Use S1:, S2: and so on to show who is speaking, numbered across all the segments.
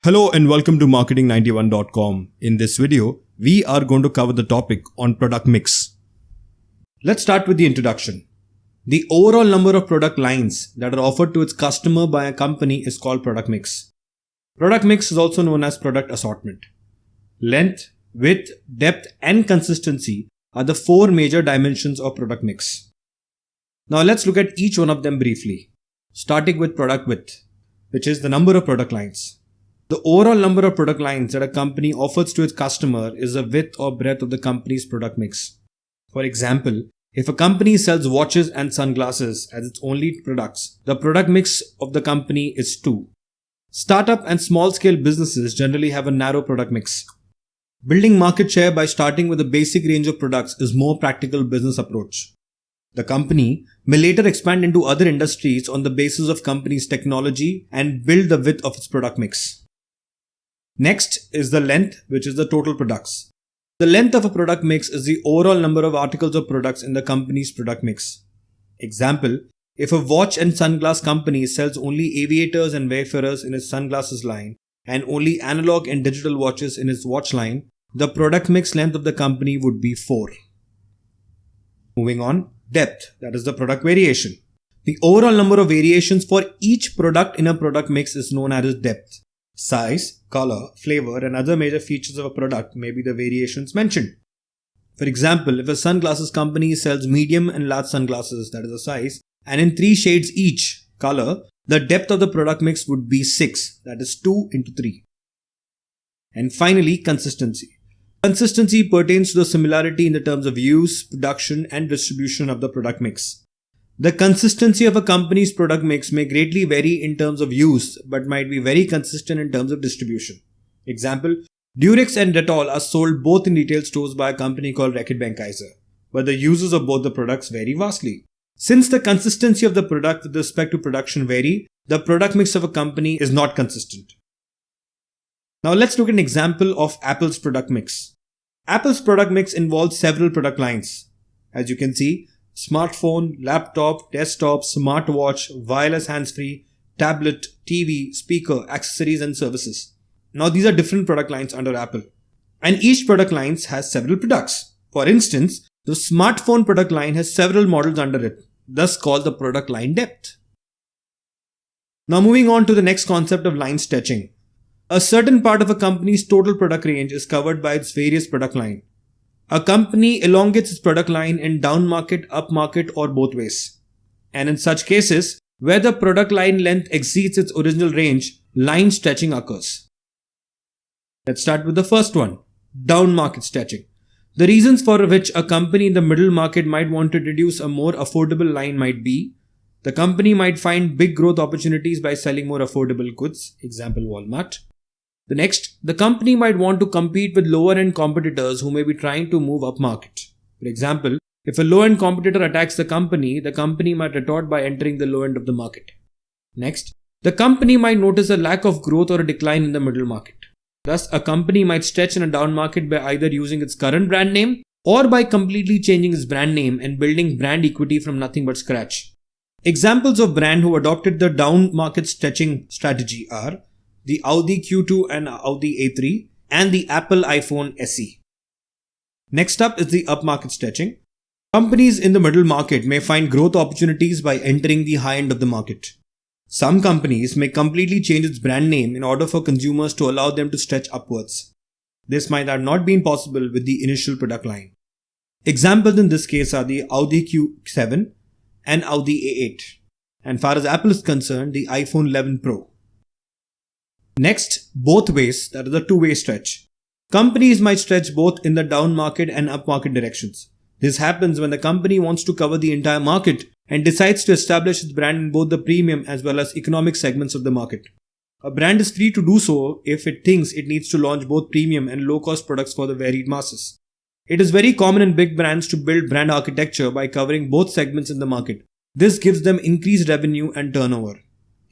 S1: Hello and welcome to marketing91.com. In this video, we are going to cover the topic on product mix. Let's start with the introduction. The overall number of product lines that are offered to its customer by a company is called product mix. Product mix is also known as product assortment. Length, width, depth and consistency are the four major dimensions of product mix. Now let's look at each one of them briefly, starting with product width, which is the number of product lines. The overall number of product lines that a company offers to its customer is the width or breadth of the company's product mix. For example, if a company sells watches and sunglasses as its only products, the product mix of the company is 2. Startup and small-scale businesses generally have a narrow product mix. Building market share by starting with a basic range of products is more practical business approach. The company may later expand into other industries on the basis of company's technology and build the width of its product mix. Next is the length, which is the total products. The length of a product mix is the overall number of articles or products in the company's product mix. Example, if a watch and sunglass company sells only aviators and wayfarers in its sunglasses line and only analog and digital watches in its watch line, the product mix length of the company would be 4. Moving on, depth, that is the product variation. The overall number of variations for each product in a product mix is known as depth. Size, color, flavor and other major features of a product may be the variations mentioned. For example, if a sunglasses company sells medium and large sunglasses, that is a size, and in 3 shades each color, the depth of the product mix would be 6, that is 2 into 3. And finally, consistency. Consistency pertains to the similarity in the terms of use, production and distribution of the product mix. The consistency of a company's product mix may greatly vary in terms of use, but might be very consistent in terms of distribution. Example, Durex and Dettol are sold both in retail stores by a company called Reckitt Benckiser, but the uses of both the products vary vastly. Since the consistency of the product with respect to production vary, the product mix of a company is not consistent. Now let's look at an example of Apple's product mix. Apple's product mix involves several product lines. As you can see, smartphone, laptop, desktop, smartwatch, wireless hands-free, tablet, TV, speaker, accessories and services. Now these are different product lines under Apple. And each product line has several products. For instance, the smartphone product line has several models under it, thus called the product line depth. Now moving on to the next concept of line stretching. A certain part of a company's total product range is covered by its various product line. A company elongates its product line in down market, up market or both ways. And in such cases, where the product line length exceeds its original range, line stretching occurs. Let's start with the first one, down market stretching. The reasons for which a company in the middle market might want to introduce a more affordable line might be, the company might find big growth opportunities by selling more affordable goods, example Walmart. The next, the company might want to compete with lower-end competitors who may be trying to move up market. For example, if a low-end competitor attacks the company might retort by entering the low end of the market. Next, the company might notice a lack of growth or a decline in the middle market. Thus, a company might stretch in a down market by either using its current brand name or by completely changing its brand name and building brand equity from nothing but scratch. Examples of brands who adopted the down market stretching strategy are the Audi Q2 and Audi A3 and the Apple iPhone SE. Next up is the upmarket stretching. Companies in the middle market may find growth opportunities by entering the high end of the market. Some companies may completely change its brand name in order for consumers to allow them to stretch upwards. This might have not been possible with the initial product line. Examples in this case are the Audi Q7 and Audi A8. And far as Apple is concerned, the iPhone 11 Pro. Next, both ways, that is a two-way stretch. Companies might stretch both in the down market and up market directions. This happens when the company wants to cover the entire market and decides to establish its brand in both the premium as well as economic segments of the market. A brand is free to do so if it thinks it needs to launch both premium and low-cost products for the varied masses. It is very common in big brands to build brand architecture by covering both segments in the market. This gives them increased revenue and turnover.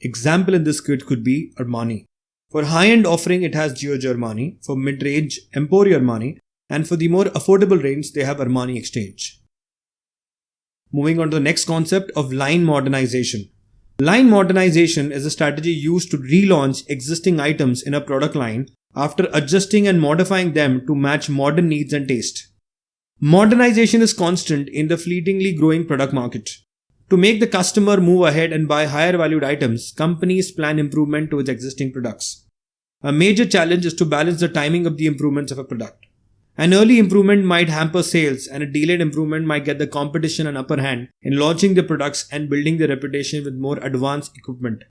S1: Example in this could be Armani. For high-end offering, it has Giorgio Armani. For mid-range, Emporio Armani. And for the more affordable range, they have Armani Exchange. Moving on to the next concept of line modernization. Line modernization is a strategy used to relaunch existing items in a product line after adjusting and modifying them to match modern needs and taste. Modernization is constant in the fleetingly growing product market. To make the customer move ahead and buy higher valued items, companies plan improvement to its existing products. A major challenge is to balance the timing of the improvements of a product. An early improvement might hamper sales, and a delayed improvement might get the competition an upper hand in launching the products and building their reputation with more advanced equipment.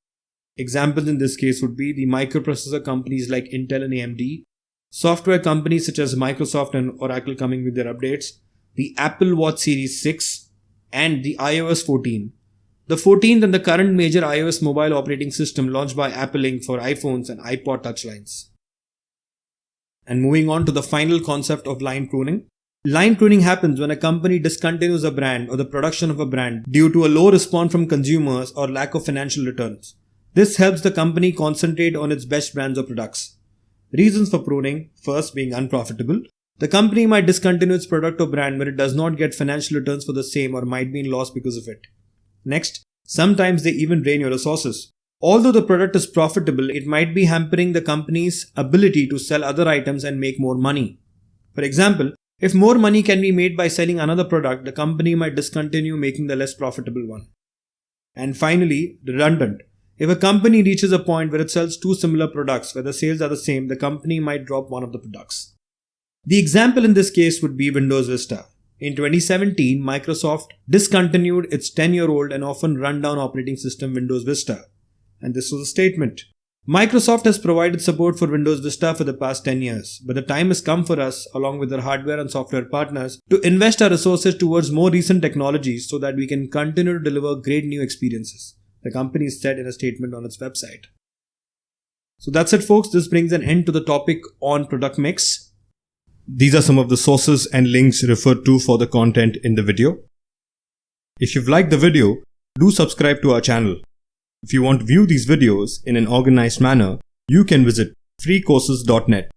S1: Examples in this case would be the microprocessor companies like Intel and AMD, software companies such as Microsoft and Oracle coming with their updates, the Apple Watch Series 6, and the iOS 14. The 14th and the current major iOS mobile operating system launched by Apple Inc. for iPhones and iPod touchlines. And moving on to the final concept of line pruning. Line pruning happens when a company discontinues a brand or the production of a brand due to a low response from consumers or lack of financial returns. This helps the company concentrate on its best brands or products. Reasons for pruning: first, being unprofitable. The company might discontinue its product or brand when it does not get financial returns for the same or might be in loss because of it. Next, sometimes they even drain your resources. Although the product is profitable, it might be hampering the company's ability to sell other items and make more money. For example, if more money can be made by selling another product, the company might discontinue making the less profitable one. And finally, redundant. If a company reaches a point where it sells two similar products where the sales are the same, the company might drop one of the products. The example in this case would be Windows Vista. In 2017, Microsoft discontinued its 10-year-old and often run-down operating system Windows Vista. And this was a statement. Microsoft has provided support for Windows Vista for the past 10 years, but the time has come for us, along with our hardware and software partners, to invest our resources towards more recent technologies so that we can continue to deliver great new experiences, the company said in a statement on its website. So that's it, folks. This brings an end to the topic on product mix. These are some of the sources and links referred to for the content in the video. If you've liked the video, do subscribe to our channel. If you want to view these videos in an organized manner, you can visit freecourses.net,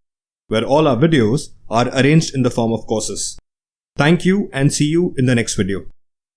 S1: where all our videos are arranged in the form of courses. Thank you and see you in the next video.